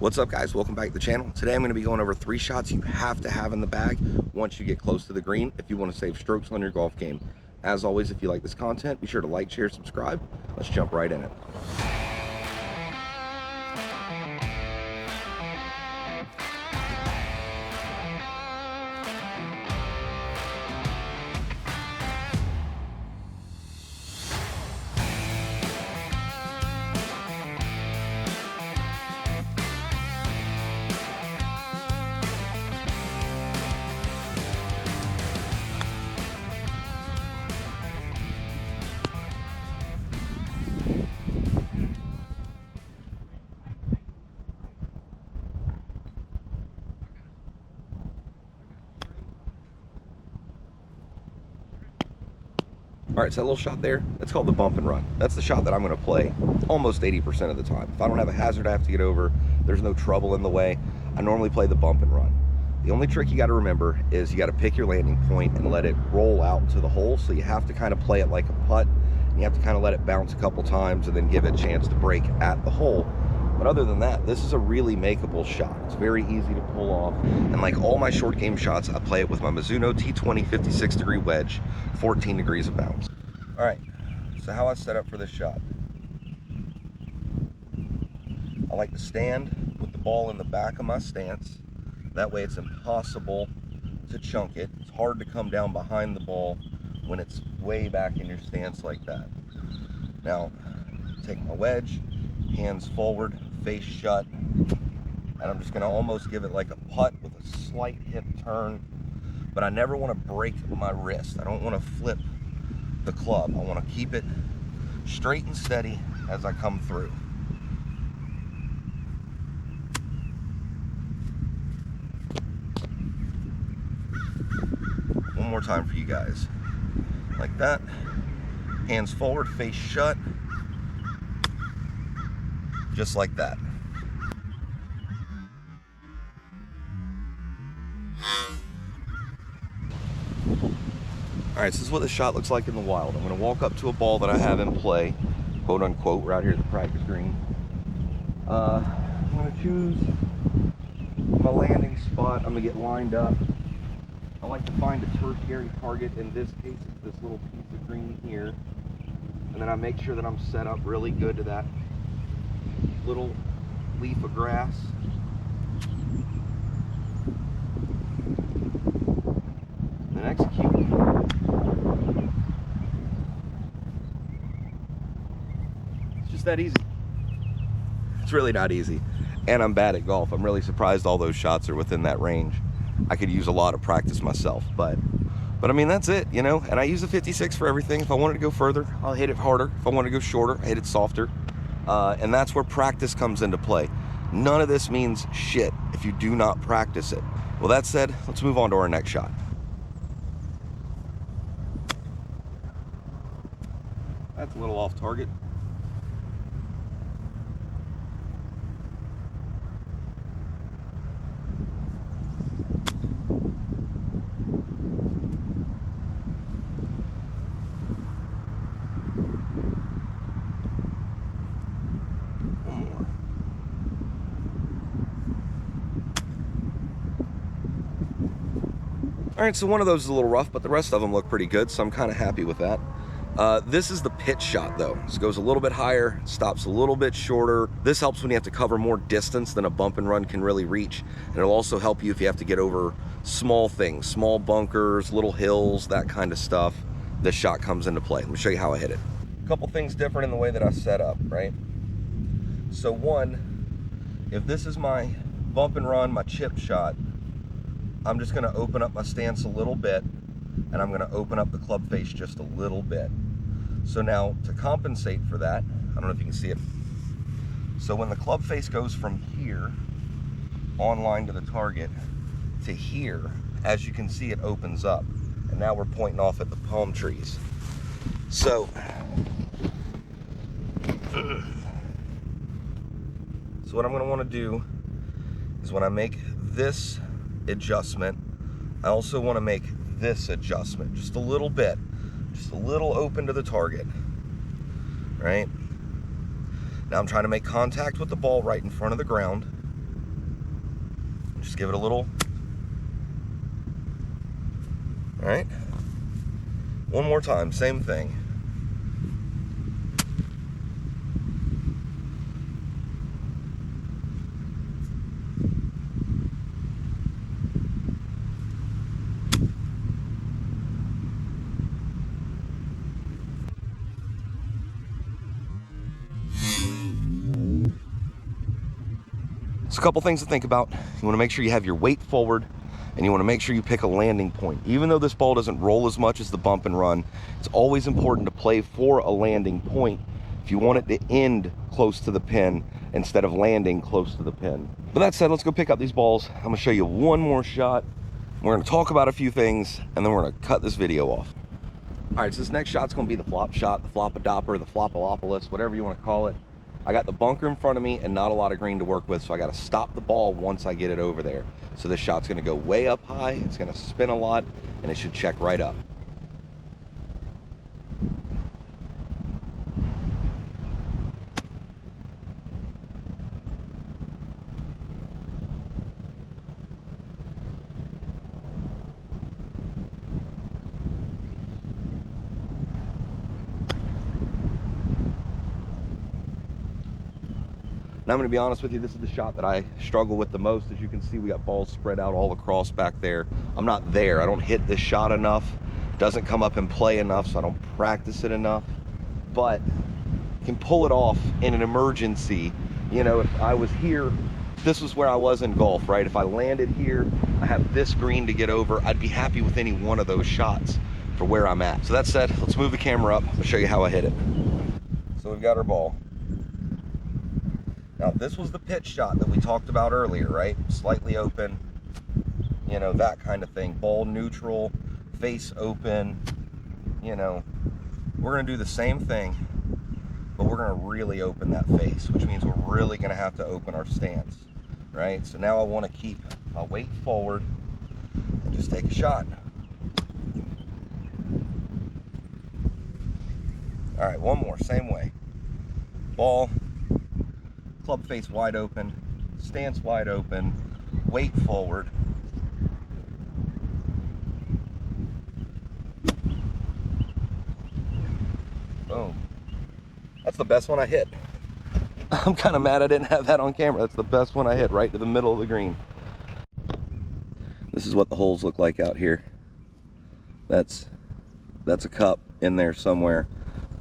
What's up, guys? Welcome back to the channel. Today I'm going to be going over 3 shots you have to have in the bag once you get close to the green if you want to save strokes on your golf game. As always, if you like this content, be sure to like, share, subscribe. Let's jump right in it. All right, so that little shot there, that's called the bump and run. That's the shot that I'm going to play almost 80% of the time. If I don't have a hazard I have to get over, there's no trouble in the way, I normally play the bump and run. The only trick you got to remember is you got to pick your landing point and let it roll out to the hole. So you have to kind of play it like a putt. You have to kind of let it bounce a couple times and then give it a chance to break at the hole. But other than that, this is a really makeable shot. It's very easy to pull off. And like all my short game shots, I play it with my Mizuno T20 56-degree wedge, 14 degrees of bounce. All right, so how I set up for this shot. I like to stand with the ball in the back of my stance. That way it's impossible to chunk it. It's hard to come down behind the ball when it's way back in your stance like that. Now, take my wedge, hands forward, face shut, and I'm just gonna almost give it like a putt with a slight hip turn, but I never wanna break my wrist. I don't wanna flip the club. I wanna keep it straight and steady as I come through. One more time for you guys. Like that, hands forward, face shut, just like that. All right, so this is what the shot looks like in the wild. I'm gonna walk up to a ball that I have in play, quote unquote, right here at the practice green. I'm gonna choose my landing spot. I'm gonna get lined up. I like to find a tertiary target. In this case, it's this little piece of green here. And then I make sure that I'm set up really good to that little leaf of grass. And then execute. It's just that easy. It's really not easy. And I'm bad at golf. I'm really surprised all those shots are within that range. I could use a lot of practice myself, but I mean, that's it, you know? And I use a 56 for everything. If I wanted to go further, I'll hit it harder. If I want to go shorter, I hit it softer. And that's where practice comes into play. None of this means shit if you do not practice it. Well, that said, let's move on to our next shot. That's a little off target. All right, so one of those is a little rough, but the rest of them look pretty good, so I'm kind of happy with that. This is the pitch shot, though. This goes a little bit higher, stops a little bit shorter. This helps when you have to cover more distance than a bump and run can really reach. And it'll also help you if you have to get over small things, small bunkers, little hills, that kind of stuff. This shot comes into play. Let me show you how I hit it. A couple things different in the way that I set up, right? So one, if this is my bump and run, my chip shot, I'm just gonna open up my stance a little bit, and I'm gonna open up the club face just a little bit. So now, to compensate for that, I don't know if you can see it. So when the club face goes from here, on line to the target, to here, as you can see, it opens up. And now we're pointing off at the palm trees. So what I'm gonna wanna do is when I make this adjustment, I also want to make this adjustment just a little bit, just a little open to the target, right? Now I'm trying to make contact with the ball right in front of the ground. Just give it a little. All right. One more time, same thing. So a couple things to think about. You want to make sure you have your weight forward, and you want to make sure you pick a landing point. Even though this ball doesn't roll as much as the bump and run, it's always important to play for a landing point if you want it to end close to the pin instead of landing close to the pin. But that said, let's go pick up these balls. I'm going to show you one more shot. We're going to talk about a few things, and then we're going to cut this video off. All right, so this next shot's going to be the flop shot, the flop-a-dopper, the flop-a-lopolis, whatever you want to call it. I got the bunker in front of me and not a lot of green to work with, so I got to stop the ball once I get it over there. So this shot's going to go way up high, it's going to spin a lot, and it should check right up. Now I'm going to be honest with you, this is the shot that I struggle with the most. As you can see, we got balls spread out all across back there. I'm not there. I don't hit this shot enough. Doesn't come up and play enough, so I don't practice it enough. But can pull it off in an emergency. You know, if I was here, this was where I was in golf, right? If I landed here, I have this green to get over, I'd be happy with any one of those shots for where I'm at. So that said, let's move the camera up. I'll show you how I hit it. So we've got our ball. Now, this was the pitch shot that we talked about earlier, right? Slightly open, you know, that kind of thing. Ball neutral, face open, you know. We're going to do the same thing, but we're going to really open that face, which means we're really going to have to open our stance, right? So now I want to keep my weight forward and just take a shot. All right, one more, same way. Ball. Club face wide open, stance wide open, weight forward. Boom. That's the best one I hit. I'm kind of mad I didn't have that on camera. That's the best one I hit, right to the middle of the green. This is what the holes look like out here. That's a cup in there somewhere,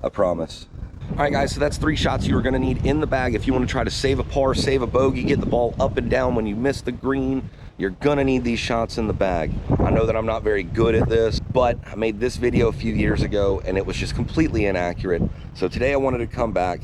I promise. All right, guys, so that's 3 shots you're gonna need in the bag if you want to try to save a par, save a bogey, get the ball up and down when you miss the green. You're gonna need these shots in the bag. I know that I'm not very good at this, but I made this video a few years ago and it was just completely inaccurate. So today I wanted to come back,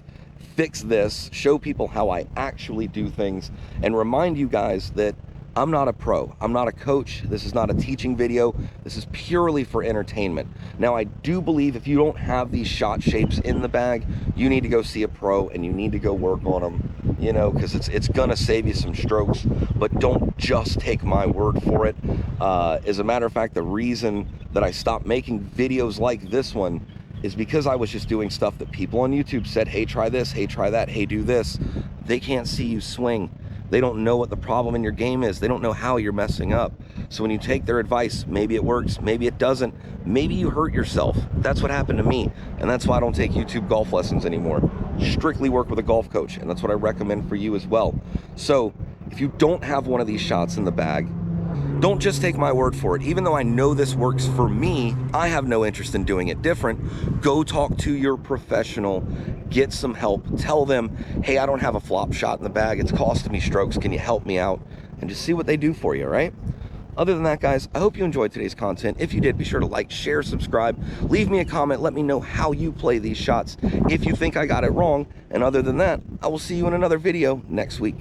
fix this, show people how I actually do things, and remind you guys that I'm not a pro. I'm not a coach. This is not a teaching video. This is purely for entertainment. Now, I do believe if you don't have these shot shapes in the bag, you need to go see a pro and you need to go work on them, you know, because it's gonna save you some strokes, but don't just take my word for it. As a matter of fact, the reason that I stopped making videos like this one is because I was just doing stuff that people on YouTube said, hey, try this, hey, try that, hey, do this. They can't see you swing. They don't know what the problem in your game is. They don't know how you're messing up. So when you take their advice, maybe it works, maybe it doesn't. Maybe you hurt yourself. That's what happened to me. And that's why I don't take YouTube golf lessons anymore. Strictly work with a golf coach. And that's what I recommend for you as well. So if you don't have one of these shots in the bag, don't just take my word for it. Even though I know this works for me, I have no interest in doing it different. Go talk to your professional, get some help. Tell them, hey, I don't have a flop shot in the bag. It's costing me strokes. Can you help me out? And just see what they do for you, right? Other than that, guys, I hope you enjoyed today's content. If you did, be sure to like, share, subscribe, leave me a comment. Let me know how you play these shots if you think I got it wrong. And other than that, I will see you in another video next week.